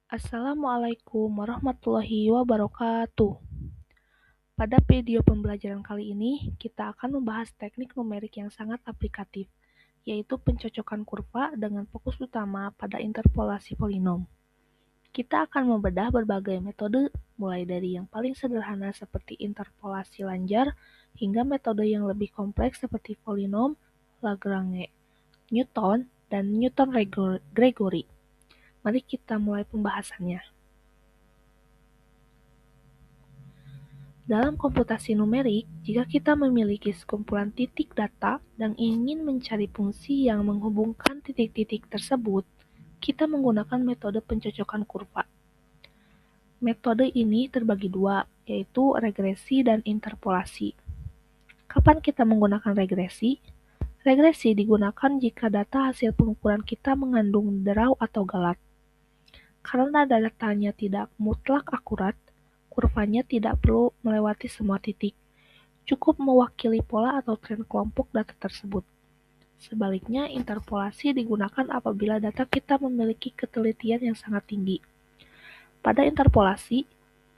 Assalamualaikum warahmatullahi wabarakatuh. Pada video pembelajaran kali ini, kita akan membahas teknik numerik yang sangat aplikatif, yaitu pencocokan kurva dengan fokus utama pada interpolasi polinom. Kita akan membedah berbagai metode, mulai dari yang paling sederhana seperti interpolasi lanjar, hingga metode yang lebih kompleks seperti polinom, Lagrange, Newton, dan Newton-Gregory. Mari kita mulai pembahasannya. Dalam komputasi numerik, jika kita memiliki sekumpulan titik data dan ingin mencari fungsi yang menghubungkan titik-titik tersebut, kita menggunakan metode pencocokan kurva. Metode ini terbagi dua, yaitu regresi dan interpolasi. Kapan kita menggunakan regresi? Regresi digunakan jika data hasil pengukuran kita mengandung derau atau galat. Karena datanya tidak mutlak akurat, kurvanya tidak perlu melewati semua titik. Cukup mewakili pola atau tren kelompok data tersebut. Sebaliknya, interpolasi digunakan apabila data kita memiliki ketelitian yang sangat tinggi. Pada interpolasi,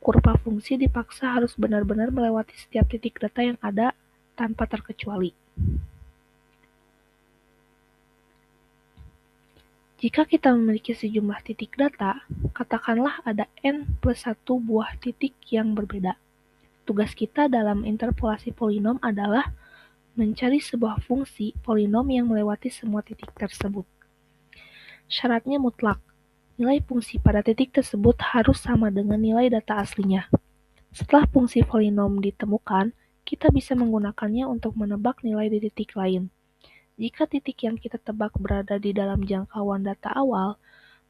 kurva fungsi dipaksa harus benar-benar melewati setiap titik data yang ada tanpa terkecuali. Jika kita memiliki sejumlah titik data, katakanlah ada n plus 1 buah titik yang berbeda. Tugas kita dalam interpolasi polinom adalah mencari sebuah fungsi polinom yang melewati semua titik tersebut. Syaratnya mutlak. Nilai fungsi pada titik tersebut harus sama dengan nilai data aslinya. Setelah fungsi polinom ditemukan, kita bisa menggunakannya untuk menebak nilai di titik lain. Jika titik yang kita tebak berada di dalam jangkauan data awal,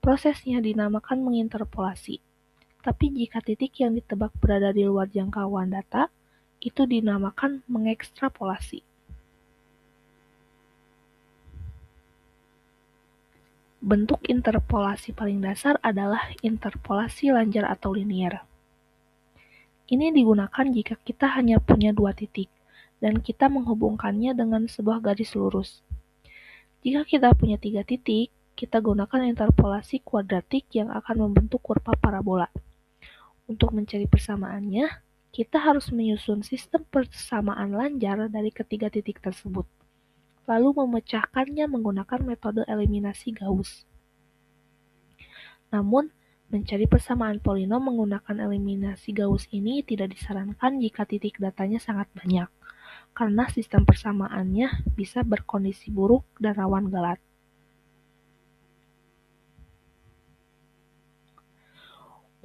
prosesnya dinamakan menginterpolasi. Tapi jika titik yang ditebak berada di luar jangkauan data, itu dinamakan mengekstrapolasi. Bentuk interpolasi paling dasar adalah interpolasi lanjar atau linier. Ini digunakan jika kita hanya punya dua titik, dan kita menghubungkannya dengan sebuah garis lurus. Jika kita punya 3 titik, kita gunakan interpolasi kuadratik yang akan membentuk kurva parabola. Untuk mencari persamaannya, kita harus menyusun sistem persamaan lanjar dari ketiga titik tersebut, lalu memecahkannya menggunakan metode eliminasi Gauss. Namun, mencari persamaan polinom menggunakan eliminasi Gauss ini tidak disarankan jika titik datanya sangat banyak, karena sistem persamaannya bisa berkondisi buruk dan rawan galat.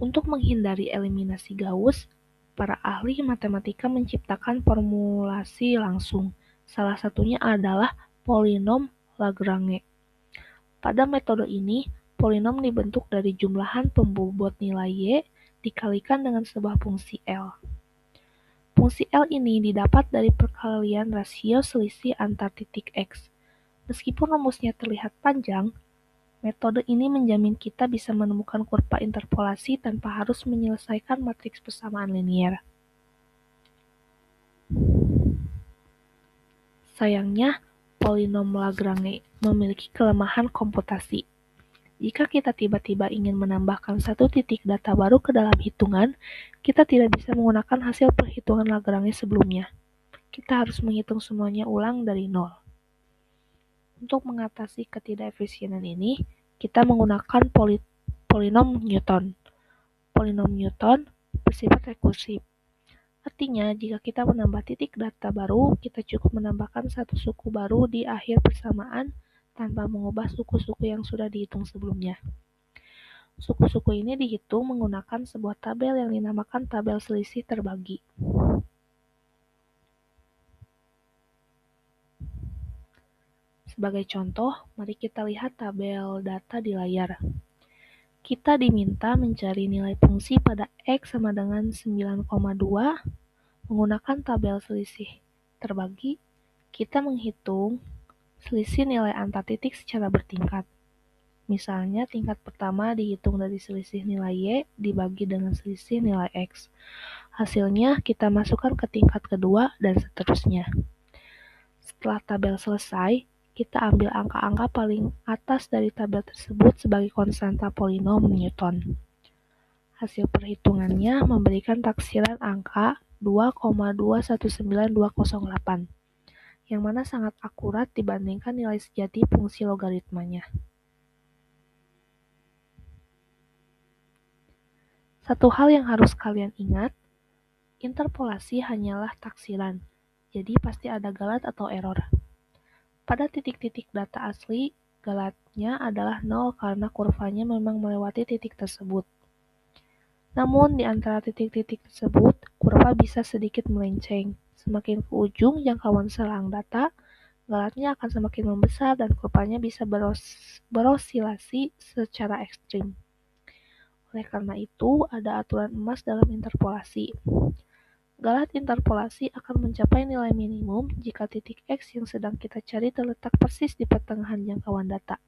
Untuk menghindari eliminasi Gauss, para ahli matematika menciptakan formulasi langsung. Salah satunya adalah polinom Lagrange. Pada metode ini, polinom dibentuk dari jumlahan pembobot nilai Y dikalikan dengan sebuah fungsi L. Fungsi L ini didapat dari perkalian rasio selisih antar titik X. Meskipun rumusnya terlihat panjang, metode ini menjamin kita bisa menemukan kurva interpolasi tanpa harus menyelesaikan matriks persamaan linier. Sayangnya, polinom Lagrange memiliki kelemahan komputasi. Jika kita tiba-tiba ingin menambahkan satu titik data baru ke dalam hitungan, kita tidak bisa menggunakan hasil perhitungan Lagrange sebelumnya. Kita harus menghitung semuanya ulang dari nol. Untuk mengatasi ketidakefisienan ini, kita menggunakan polinom Newton. Polinom Newton bersifat rekursif. Artinya, jika kita menambah titik data baru, kita cukup menambahkan satu suku baru di akhir persamaan tanpa mengubah suku-suku yang sudah dihitung sebelumnya. Suku-suku ini dihitung menggunakan sebuah tabel yang dinamakan tabel selisih terbagi. Sebagai contoh, mari kita lihat tabel data di layar. Kita diminta mencari nilai fungsi pada X sama dengan 9,2 menggunakan tabel selisih terbagi. Kita menghitung selisih nilai antar titik secara bertingkat. Misalnya, tingkat pertama dihitung dari selisih nilai Y dibagi dengan selisih nilai X. Hasilnya kita masukkan ke tingkat kedua dan seterusnya. Setelah tabel selesai, kita ambil angka-angka paling atas dari tabel tersebut sebagai konstanta polinom Newton. Hasil perhitungannya memberikan taksiran angka 2,219208, yang mana sangat akurat dibandingkan nilai sejati fungsi logaritmanya. Satu hal yang harus kalian ingat, interpolasi hanyalah taksiran, jadi pasti ada galat atau error. Pada titik-titik data asli, galatnya adalah 0 karena kurvanya memang melewati titik tersebut. Namun, di antara titik-titik tersebut, kurva bisa sedikit melenceng. Semakin ke ujung jangkauan selang data, galatnya akan semakin membesar dan kurvanya bisa berosilasi secara ekstrim. Oleh karena itu, ada aturan emas dalam interpolasi. Galat interpolasi akan mencapai nilai minimum jika titik X yang sedang kita cari terletak persis di pertengahan jangkauan data.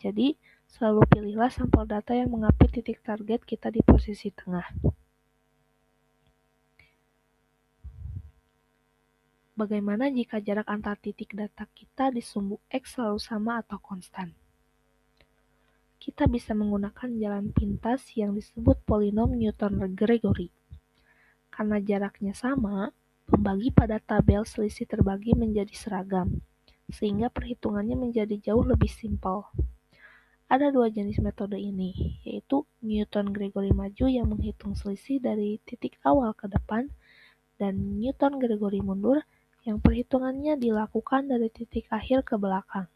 Jadi, selalu pilihlah sampel data yang mengapit titik target kita di posisi tengah. Bagaimana jika jarak antar titik data kita di sumbu X selalu sama atau konstan? Kita bisa menggunakan jalan pintas yang disebut polinom Newton-Gregory. Karena jaraknya sama, pembagi pada tabel selisih terbagi menjadi seragam, sehingga perhitungannya menjadi jauh lebih simpel. Ada dua jenis metode ini, yaitu Newton-Gregory maju yang menghitung selisih dari titik awal ke depan, dan Newton-Gregory mundur yang perhitungannya dilakukan dari titik akhir ke belakang.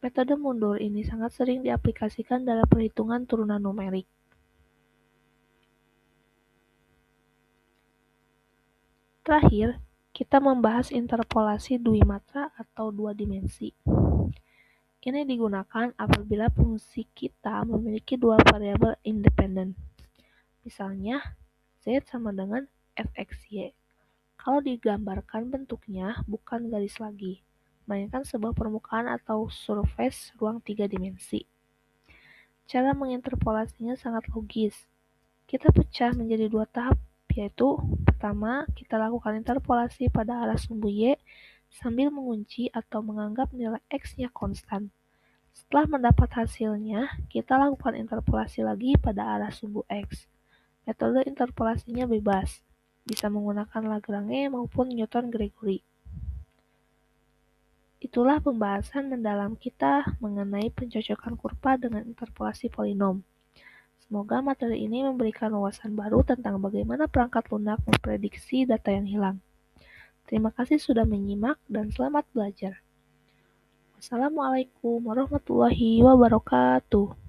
Metode mundur ini sangat sering diaplikasikan dalam perhitungan turunan numerik. Terakhir, kita membahas interpolasi dwimatra atau dua dimensi. Ini digunakan apabila fungsi kita memiliki dua variabel independen. Misalnya, z sama dengan fxy. Kalau digambarkan bentuknya bukan garis lagi, melainkan sebuah permukaan atau surface ruang 3 dimensi. Cara menginterpolasinya sangat logis. Kita pecah menjadi dua tahap, yaitu pertama, kita lakukan interpolasi pada arah sumbu Y sambil mengunci atau menganggap nilai X-nya konstan. Setelah mendapat hasilnya, kita lakukan interpolasi lagi pada arah sumbu X. Metode interpolasinya bebas, bisa menggunakan Lagrange maupun Newton-Gregory. Itulah pembahasan mendalam kita mengenai pencocokan kurva dengan interpolasi polinom. Semoga materi ini memberikan wawasan baru tentang bagaimana perangkat lunak memprediksi data yang hilang. Terima kasih sudah menyimak dan selamat belajar. Wassalamualaikum warahmatullahi wabarakatuh.